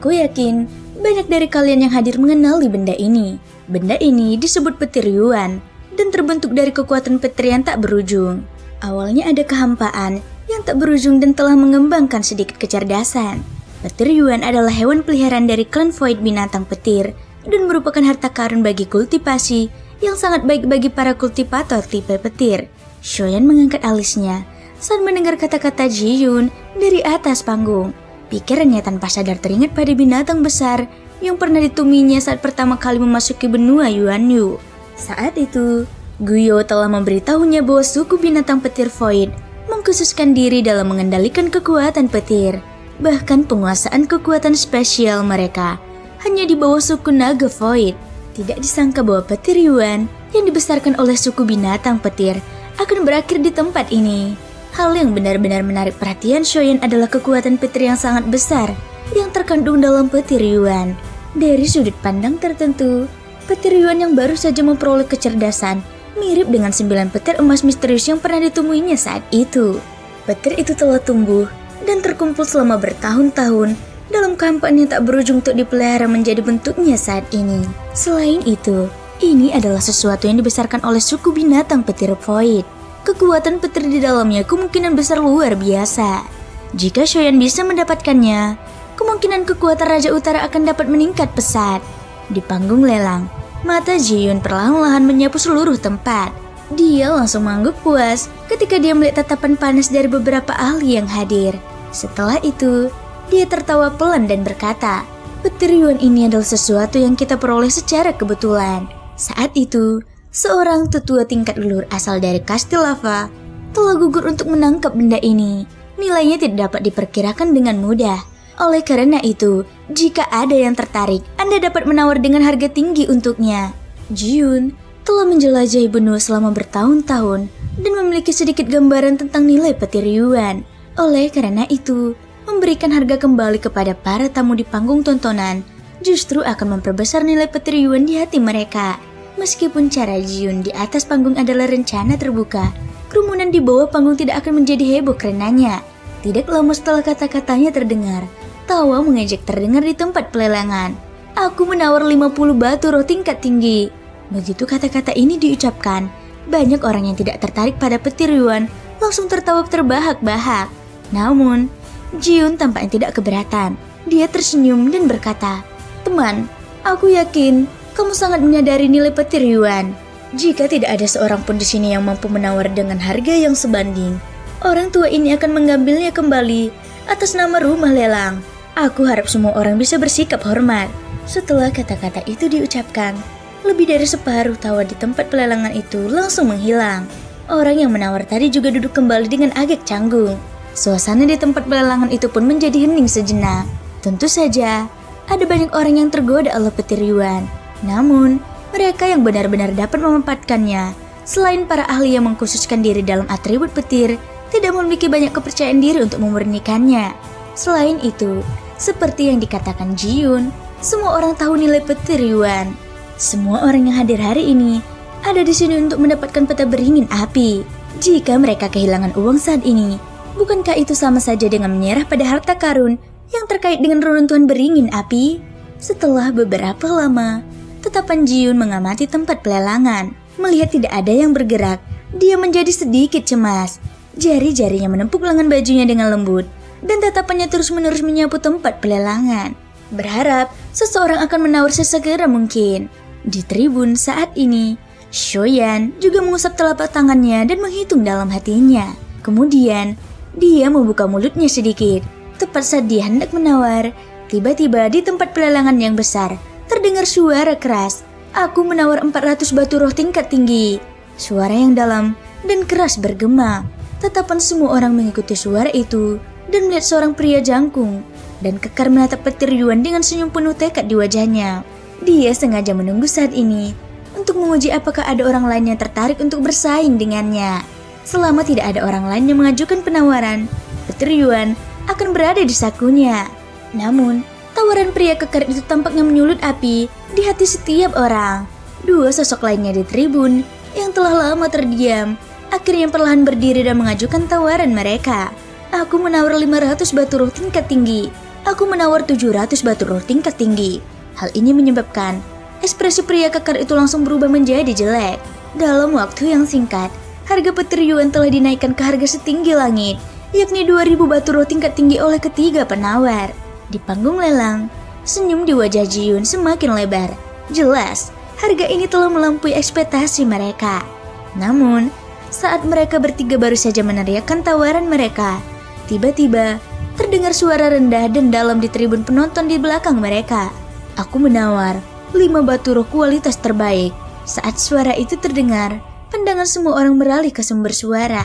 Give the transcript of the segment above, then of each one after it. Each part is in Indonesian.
Aku yakin banyak dari kalian yang hadir mengenali benda ini. Benda ini disebut petir Yuan dan terbentuk dari kekuatan petir yang tak berujung. Awalnya ada kehampaan yang tak berujung dan telah mengembangkan sedikit kecerdasan. Petir Yuan adalah hewan peliharaan dari klan Void binatang petir dan merupakan harta karun bagi kultivasi yang sangat baik bagi para kultivator tipe petir. Shoyan mengangkat alisnya saat mendengar kata-kata Ji Yun dari atas panggung. Pikirannya tanpa sadar teringat pada binatang besar yang pernah dituminya saat pertama kali memasuki benua Yuanyu. Saat itu, Guyo telah memberitahunya bahwa suku binatang petir Void mengkhususkan diri dalam mengendalikan kekuatan petir. Bahkan penguasaan kekuatan spesial mereka hanya di bawah suku naga Void. Tidak disangka bahwa petir Yuan yang dibesarkan oleh suku binatang petir akan berakhir di tempat ini. Hal yang benar-benar menarik perhatian Shoyan adalah kekuatan petir yang sangat besar yang terkandung dalam petir Yuan. Dari sudut pandang tertentu, petir Yuan yang baru saja memperoleh kecerdasan mirip dengan 9 petir emas misterius yang pernah ditemuinya saat itu. Petir itu telah tumbuh dan terkumpul selama bertahun-tahun dalam kehampaan yang tak berujung untuk dipelihara menjadi bentuknya saat ini. Selain itu, ini adalah sesuatu yang dibesarkan oleh suku binatang petir Void. Kekuatan petir di dalamnya kemungkinan besar luar biasa. Jika Shoyan bisa mendapatkannya, kemungkinan kekuatan Raja Utara akan dapat meningkat pesat. Di panggung lelang, mata Ji Yun perlahan-lahan menyapu seluruh tempat. Dia langsung mengangguk puas ketika dia melihat tatapan panas dari beberapa ahli yang hadir. Setelah itu, dia tertawa pelan dan berkata, petir Yuan ini adalah sesuatu yang kita peroleh secara kebetulan. Saat itu, seorang tetua tingkat leluhur asal dari Kastil Lava telah gugur untuk menangkap benda ini. Nilainya tidak dapat diperkirakan dengan mudah. Oleh karena itu, jika ada yang tertarik, Anda dapat menawar dengan harga tinggi untuknya. Ji Yun telah menjelajahi benua selama bertahun-tahun dan memiliki sedikit gambaran tentang nilai petir Yuan. Oleh karena itu, memberikan harga kembali kepada para tamu di panggung tontonan justru akan memperbesar nilai petir Yuan di hati mereka. Meskipun cara Ji Yun di atas panggung adalah rencana terbuka, kerumunan di bawah panggung tidak akan menjadi heboh karenanya. Tidak lama setelah kata-katanya terdengar, tawa mengejek terdengar di tempat pelelangan. Aku menawar 50 batu roh tingkat tinggi. Begitu kata-kata ini diucapkan, banyak orang yang tidak tertarik pada petir Yuan langsung tertawa terbahak-bahak. Namun, Ji Yun tampaknya tidak keberatan. Dia tersenyum dan berkata, teman, aku yakin kamu sangat menyadari nilai petir Yuan. Jika tidak ada seorang pun di sini yang mampu menawar dengan harga yang sebanding, orang tua ini akan mengambilnya kembali atas nama rumah lelang. Aku harap semua orang bisa bersikap hormat. Setelah kata-kata itu diucapkan, lebih dari separuh tawa di tempat pelelangan itu langsung menghilang. Orang yang menawar tadi juga duduk kembali dengan agak canggung. Suasana di tempat pelelangan itu pun menjadi hening sejenak. Tentu saja, ada banyak orang yang tergoda oleh petir Yuan. Namun, mereka yang benar-benar dapat memanfaatkannya, selain para ahli yang mengkhususkan diri dalam atribut petir, tidak memiliki banyak kepercayaan diri untuk memurnikannya. Selain itu, seperti yang dikatakan Ji Yun, semua orang tahu nilai petir Yuan. Semua orang yang hadir hari ini ada di sini untuk mendapatkan peta beringin api. Jika mereka kehilangan uang saat ini, bukankah itu sama saja dengan menyerah pada harta karun yang terkait dengan reruntuhan beringin api? Setelah beberapa lama, tatapan Ji Yun mengamati tempat pelelangan. Melihat tidak ada yang bergerak, dia menjadi sedikit cemas. Jari-jarinya menempuk lengan bajunya dengan lembut, dan tatapannya terus-menerus menyapu tempat pelelangan. Berharap seseorang akan menawar sesegera mungkin. Di tribun saat ini, Shoyan juga mengusap telapak tangannya dan menghitung dalam hatinya. Kemudian, dia membuka mulutnya sedikit. Tepat saat dia hendak menawar, tiba-tiba di tempat pelelangan yang besar, terdengar suara keras. Aku menawar 400 batu roh tingkat tinggi. Suara yang dalam dan keras bergema. Tatapan semua orang mengikuti suara itu dan melihat seorang pria jangkung dan kekar menatap petir Yuan dengan senyum penuh tekad di wajahnya. Dia sengaja menunggu saat ini untuk menguji apakah ada orang lain yang tertarik untuk bersaing dengannya. Selama tidak ada orang lain yang mengajukan penawaran, petir Yuan akan berada di sakunya. Namun, tawaran pria kekar itu tampaknya menyulut api di hati setiap orang. Dua sosok lainnya di tribun yang telah lama terdiam akhirnya perlahan berdiri dan mengajukan tawaran mereka. Aku menawar 500 batu roh tingkat tinggi. Aku menawar 700 batu roh tingkat tinggi. Hal ini menyebabkan ekspresi pria kekar itu langsung berubah menjadi jelek. Dalam waktu yang singkat, harga petir yuan telah dinaikkan ke harga setinggi langit, yakni 2000 batu roh tingkat tinggi oleh ketiga penawar. Di panggung lelang, senyum di wajah Ji Yun semakin lebar. Jelas, harga ini telah melampaui ekspektasi mereka. Namun, saat mereka bertiga baru saja meneriakkan tawaran mereka, tiba-tiba terdengar suara rendah dan dalam di tribun penonton di belakang mereka. Aku menawar 5 batu roh kualitas terbaik. Saat suara itu terdengar, pandangan semua orang beralih ke sumber suara.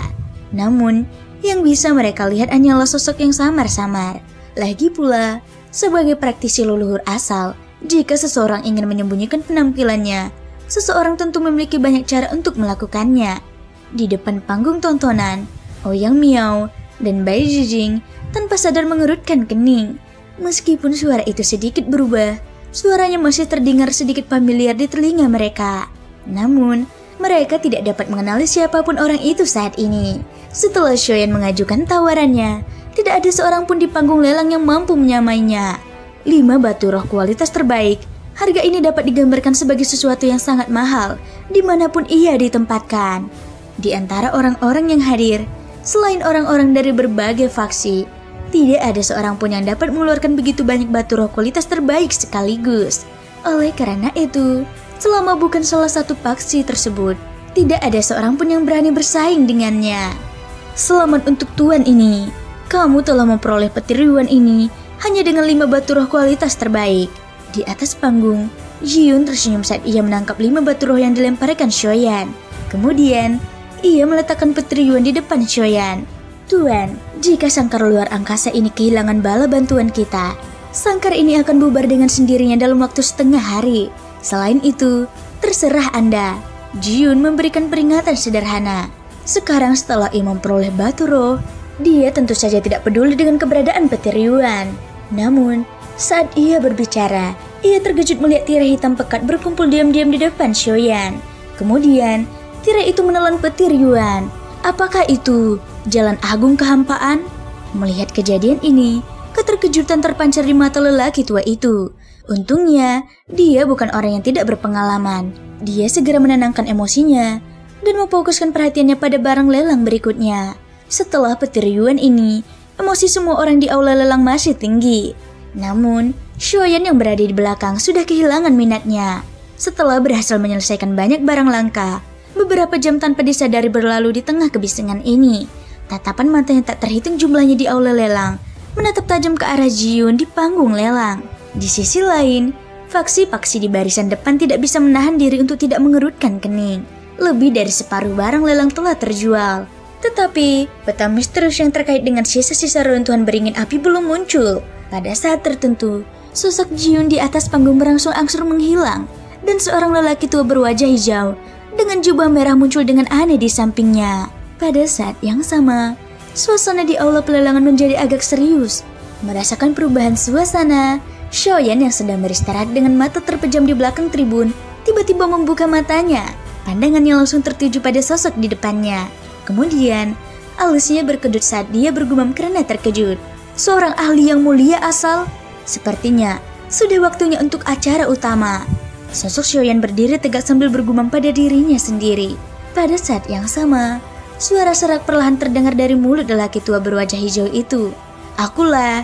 Namun, yang bisa mereka lihat hanyalah sosok yang samar-samar. Lagi pula, sebagai praktisi leluhur asal, jika seseorang ingin menyembunyikan penampilannya, seseorang tentu memiliki banyak cara untuk melakukannya. Di depan panggung tontonan, Ouyang Miao dan Bai Zhijing tanpa sadar mengerutkan kening. Meskipun suara itu sedikit berubah, suaranya masih terdengar sedikit familiar di telinga mereka. Namun, mereka tidak dapat mengenali siapapun orang itu saat ini. Setelah Xiaoyan mengajukan tawarannya, tidak ada seorang pun di panggung lelang yang mampu menyamainya. 5 batu roh kualitas terbaik. Harga ini dapat digambarkan sebagai sesuatu yang sangat mahal dimanapun ia ditempatkan. Di antara orang-orang yang hadir, selain orang-orang dari berbagai faksi, tidak ada seorang pun yang dapat mengeluarkan begitu banyak batu roh kualitas terbaik sekaligus. Oleh karena itu, selama bukan salah satu faksi tersebut, tidak ada seorang pun yang berani bersaing dengannya. Selamat untuk tuan ini. Kamu telah memperoleh petir yuan ini hanya dengan 5 batu roh kualitas terbaik. Di atas panggung, Ji Yun tersenyum saat ia menangkap 5 batu roh yang dilemparkan Xiaoyan. Kemudian, ia meletakkan petir yuan di depan Xiaoyan. Tuan, jika sangkar luar angkasa ini kehilangan bala bantuan kita, sangkar ini akan bubar dengan sendirinya dalam waktu setengah hari. Selain itu, terserah Anda. Ji Yun memberikan peringatan sederhana. Sekarang setelah ia memperoleh batu roh, dia tentu saja tidak peduli dengan keberadaan petir yuan. Namun, saat ia berbicara, ia terkejut melihat tirai hitam pekat berkumpul diam-diam di depan Xiaoyan. Kemudian, tirai itu menelan petir yuan. Apakah itu jalan agung kehampaan? Melihat kejadian ini, keterkejutan terpancar di mata lelaki tua itu. Untungnya, dia bukan orang yang tidak berpengalaman. Dia segera menenangkan emosinya dan memfokuskan perhatiannya pada barang lelang berikutnya. Setelah petir yuan ini, emosi semua orang di aula lelang masih tinggi. Namun, Xiaoyan yang berada di belakang sudah kehilangan minatnya. Setelah berhasil menyelesaikan banyak barang langka, beberapa jam tanpa disadari berlalu di tengah kebisingan ini. Tatapan mata yang tak terhitung jumlahnya di aula lelang menatap tajam ke arah Ji Yun di panggung lelang. Di sisi lain, faksi-faksi di barisan depan tidak bisa menahan diri untuk tidak mengerutkan kening. Lebih dari separuh barang lelang telah terjual. Tetapi, peta misterius yang terkait dengan sisa-sisa runtuhan beringin api belum muncul. Pada saat tertentu, sosok Ji Yun di atas panggung berangsur-angsur menghilang, dan seorang lelaki tua berwajah hijau dengan jubah merah muncul dengan aneh di sampingnya. Pada saat yang sama, suasana di aula pelelangan menjadi agak serius. Merasakan perubahan suasana, Xiaoyan yang sedang beristirahat dengan mata terpejam di belakang tribun, tiba-tiba membuka matanya. Pandangannya langsung tertuju pada sosok di depannya. Kemudian, alisnya berkedut saat dia bergumam karena terkejut. Seorang ahli yang mulia asal? Sepertinya, sudah waktunya untuk acara utama. Sosok Xiaoyan berdiri tegak sambil bergumam pada dirinya sendiri. Pada saat yang sama, suara serak perlahan terdengar dari mulut lelaki tua berwajah hijau itu. Akulah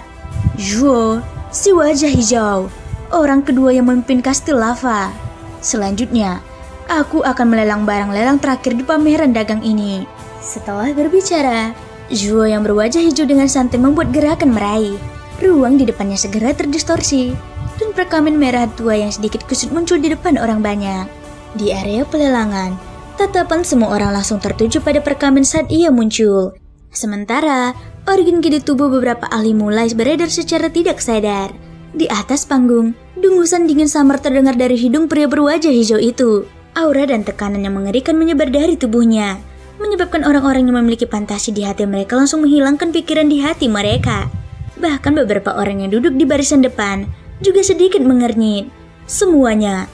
Zhuo, si wajah hijau, orang kedua yang memimpin kastil lava. Selanjutnya, aku akan melelang barang lelang terakhir di pameran dagang ini. Setelah berbicara, Zhuo yang berwajah hijau dengan santai membuat gerakan meraih. Ruang di depannya segera terdistorsi, dan perkamen merah tua yang sedikit kusut muncul di depan orang banyak. Di area pelelangan, tatapan semua orang langsung tertuju pada perkamen saat ia muncul. Sementara, organ di tubuh beberapa ahli mulai beredar secara tidak sadar. Di atas panggung, dengusan dingin samar terdengar dari hidung pria berwajah hijau itu. Aura dan tekanan yang mengerikan menyebar dari tubuhnya, menyebabkan orang-orang yang memiliki fantasi di hati mereka langsung menghilangkan pikiran di hati mereka. Bahkan beberapa orang yang duduk di barisan depan juga sedikit mengernyit. Semuanya,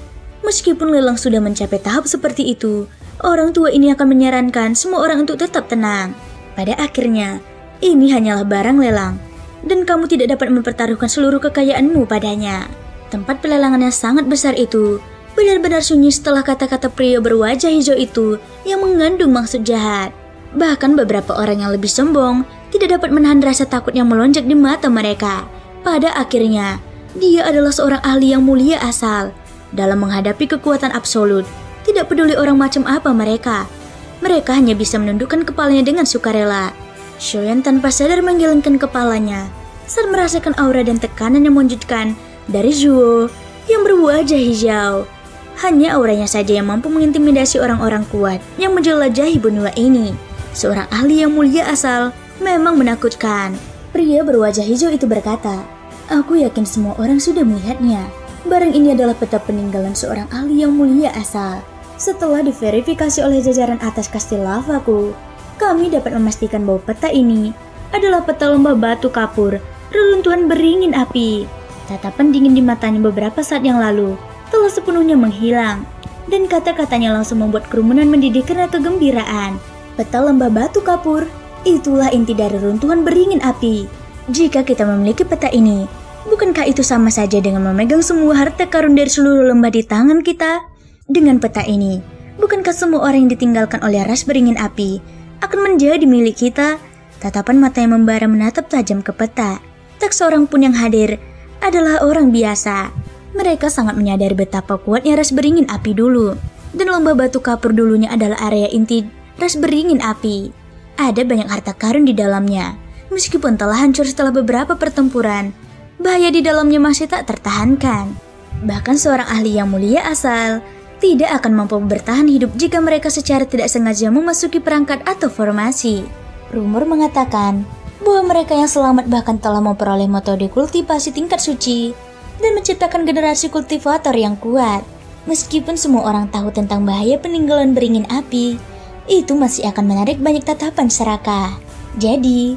meskipun lelang sudah mencapai tahap seperti itu, orang tua ini akan menyarankan semua orang untuk tetap tenang. Pada akhirnya, ini hanyalah barang lelang. dan kamu tidak dapat mempertaruhkan seluruh kekayaanmu padanya. Tempat pelelangan yang sangat besar itu benar-benar sunyi setelah kata-kata pria berwajah hijau itu yang mengandung maksud jahat. Bahkan beberapa orang yang lebih sombong tidak dapat menahan rasa takut yang melonjak di mata mereka. Pada akhirnya, dia adalah seorang ahli yang mulia asal. Dalam menghadapi kekuatan absolut, tidak peduli orang macam apa mereka hanya bisa menundukkan kepalanya dengan sukarela. Shoyan tanpa sadar menggelengkan kepalanya saat merasakan aura dan tekanan yang menunjukkan dari Zuo yang berwajah hijau. Hanya auranya saja yang mampu mengintimidasi orang-orang kuat yang menjelajahi benua ini. Seorang ahli yang mulia asal memang menakutkan. Pria berwajah hijau itu berkata, "Aku yakin semua orang sudah melihatnya. Barang ini adalah peta peninggalan seorang ahli yang mulia asal. Setelah diverifikasi oleh jajaran atas kastil lavaku, kami dapat memastikan bahwa peta ini adalah peta lembah batu kapur, reruntuhan beringin api." Tatapan dingin di matanya beberapa saat yang lalu telah sepenuhnya menghilang, dan kata-katanya langsung membuat kerumunan mendidih karena kegembiraan. Peta lembah batu kapur, itulah inti dari runtuhan beringin api. Jika kita memiliki peta ini, bukankah itu sama saja dengan memegang semua harta karun dari seluruh lembah di tangan kita? Dengan peta ini, bukankah semua orang yang ditinggalkan oleh ras beringin api akan menjadi milik kita? Tatapan mata yang membara menatap tajam ke peta. Tak seorang pun yang hadir adalah orang biasa. Mereka sangat menyadari betapa kuatnya ras beringin api dulu, dan lembah batu kapur dulunya adalah area inti ras beringin api. Ada banyak harta karun di dalamnya. Meskipun telah hancur setelah beberapa pertempuran, bahaya di dalamnya masih tak tertahankan. Bahkan seorang ahli yang mulia asal tidak akan mampu bertahan hidup jika mereka secara tidak sengaja memasuki perangkat atau formasi. Rumor mengatakan bahwa mereka yang selamat bahkan telah memperoleh metode kultivasi tingkat suci dan menciptakan generasi kultivator yang kuat. Meskipun semua orang tahu tentang bahaya peninggalan beringin api, itu masih akan menarik banyak tatapan serakah. Jadi,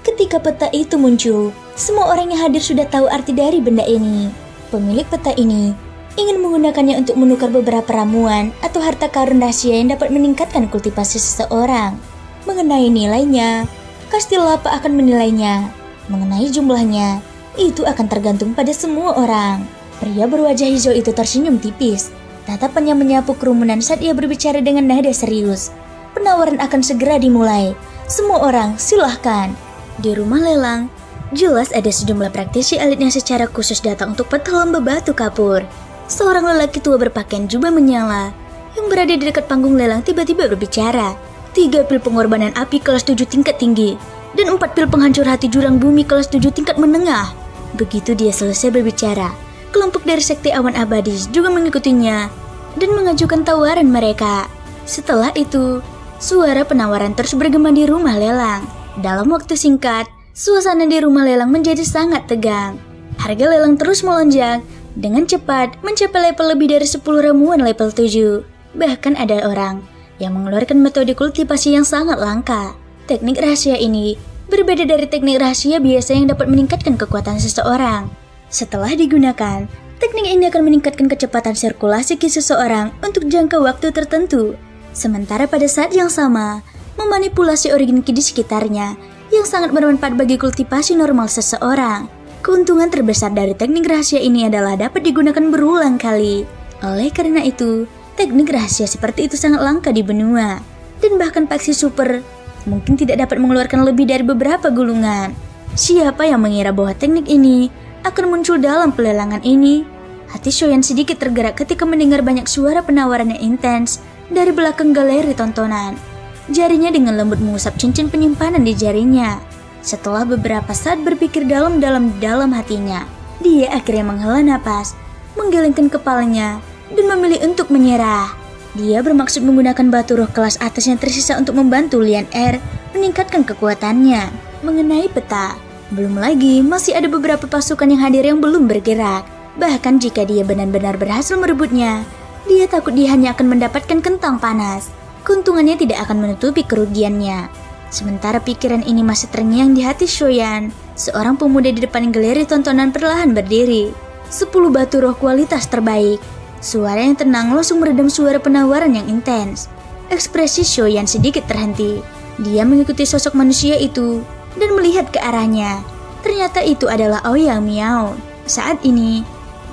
ketika peta itu muncul, semua orang yang hadir sudah tahu arti dari benda ini. Pemilik peta ini ingin menggunakannya untuk menukar beberapa ramuan atau harta karun rahasia yang dapat meningkatkan kultivasi seseorang. Mengenai nilainya, kastil Lapa akan menilainya. Mengenai jumlahnya, itu akan tergantung pada semua orang. Pria berwajah hijau itu tersenyum tipis. Tatapannya menyapu kerumunan saat ia berbicara dengan nada serius. Penawaran akan segera dimulai. Semua orang, silahkan. Di rumah lelang, jelas ada sejumlah praktisi elit yang secara khusus datang untuk peta lembah batu kapur. Seorang lelaki tua berpakaian jubah menyala yang berada di dekat panggung lelang tiba-tiba berbicara. 3 pil pengorbanan api kelas 7 tingkat tinggi dan 4 pil penghancur hati jurang bumi kelas 7 tingkat menengah. Begitu dia selesai berbicara, kelompok dari sekte awan abadi juga mengikutinya dan mengajukan tawaran mereka. Setelah itu, suara penawaran terus bergema di rumah lelang. Dalam waktu singkat, suasana di rumah lelang menjadi sangat tegang. Harga lelang terus melonjak dengan cepat mencapai level lebih dari 10 ramuan level 7. Bahkan ada orang yang mengeluarkan metode kultivasi yang sangat langka. Teknik rahasia ini berbeda dari teknik rahasia biasa yang dapat meningkatkan kekuatan seseorang. Setelah digunakan, teknik ini akan meningkatkan kecepatan sirkulasi ki seseorang untuk jangka waktu tertentu. Sementara pada saat yang sama, memanipulasi organ ki di sekitarnya yang sangat bermanfaat bagi kultivasi normal seseorang. Keuntungan terbesar dari teknik rahasia ini adalah dapat digunakan berulang kali. Oleh karena itu, teknik rahasia seperti itu sangat langka di benua. Dan bahkan paksi super mungkin tidak dapat mengeluarkan lebih dari beberapa gulungan. Siapa yang mengira bahwa teknik ini akan muncul dalam pelelangan ini? Hati Shoyan sedikit tergerak ketika mendengar banyak suara penawaran yang intens dari belakang galeri tontonan. Jarinya dengan lembut mengusap cincin penyimpanan di jarinya. Setelah beberapa saat berpikir dalam hatinya, dia akhirnya menghela napas, menggelengkan kepalanya, dan memilih untuk menyerah. Dia bermaksud menggunakan batu roh kelas atas yang tersisa untuk membantu Lian Er meningkatkan kekuatannya. Mengenai peta, belum lagi masih ada beberapa pasukan yang hadir yang belum bergerak. Bahkan jika dia benar-benar berhasil merebutnya, dia takut dia hanya akan mendapatkan kentang panas. Keuntungannya tidak akan menutupi kerugiannya. Sementara pikiran ini masih terngiang di hati Shoyan, seorang pemuda di depan galeri tontonan perlahan berdiri. 10 batu roh kualitas terbaik. Suara yang tenang langsung meredam suara penawaran yang intens. Ekspresi Shoyan sedikit terhenti. Dia mengikuti sosok manusia itu dan melihat ke arahnya. Ternyata itu adalah Ouyang Miao. Saat ini,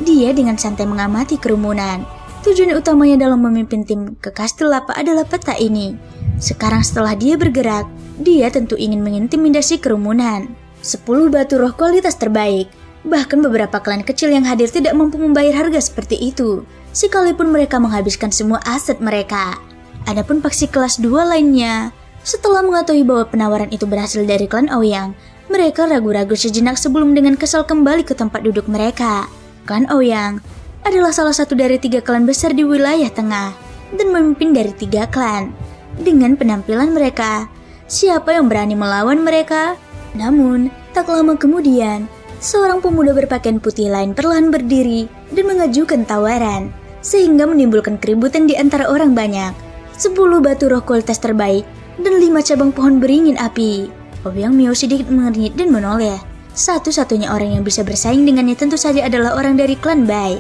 dia dengan santai mengamati kerumunan. Tujuan utamanya dalam memimpin tim ke Kastil Lapa adalah peta ini. Sekarang setelah dia bergerak, dia tentu ingin mengintimidasi kerumunan. 10 batu roh kualitas terbaik. Bahkan beberapa klan kecil yang hadir tidak mampu membayar harga seperti itu, sekalipun mereka menghabiskan semua aset mereka. Adapun faksi kelas 2 lainnya, setelah mengetahui bahwa penawaran itu berhasil dari klan Ouyang, mereka ragu-ragu sejenak sebelum dengan kesal kembali ke tempat duduk mereka. Klan Ouyang adalah salah satu dari 3 klan besar di wilayah tengah dan memimpin dari 3 klan. Dengan penampilan mereka, siapa yang berani melawan mereka? Namun, tak lama kemudian, seorang pemuda berpakaian putih lain perlahan berdiri dan mengajukan tawaran, sehingga menimbulkan keributan di antara orang banyak. 10 batu roh kualitas terbaik dan 5 cabang pohon beringin api. Ouyang Miao sedikit mengernyit dan menoleh. Satu-satunya orang yang bisa bersaing dengannya tentu saja adalah orang dari klan Bai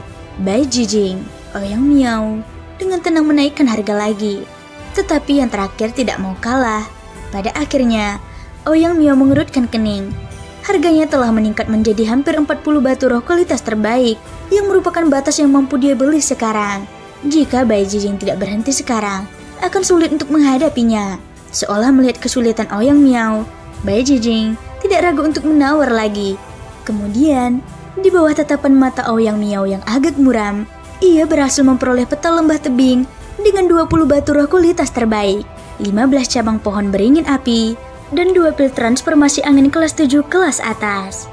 Jijing. Ouyang Miao dengan tenang menaikkan harga lagi. Tetapi yang terakhir tidak mau kalah. Pada akhirnya, Ouyang Miao mengerutkan kening. Harganya telah meningkat menjadi hampir 40 batu roh kualitas terbaik, yang merupakan batas yang mampu dia beli sekarang. Jika Bai Jijing tidak berhenti sekarang, akan sulit untuk menghadapinya. Seolah melihat kesulitan Ouyang Miao, Bai Jijing tidak ragu untuk menawar lagi. Kemudian, di bawah tatapan mata Ouyang Miao yang agak muram, ia berhasil memperoleh peta lembah tebing dengan 20 batu roh kualitas terbaik, 15 cabang pohon beringin api, dan 2 pil transformasi angin kelas 7 kelas atas.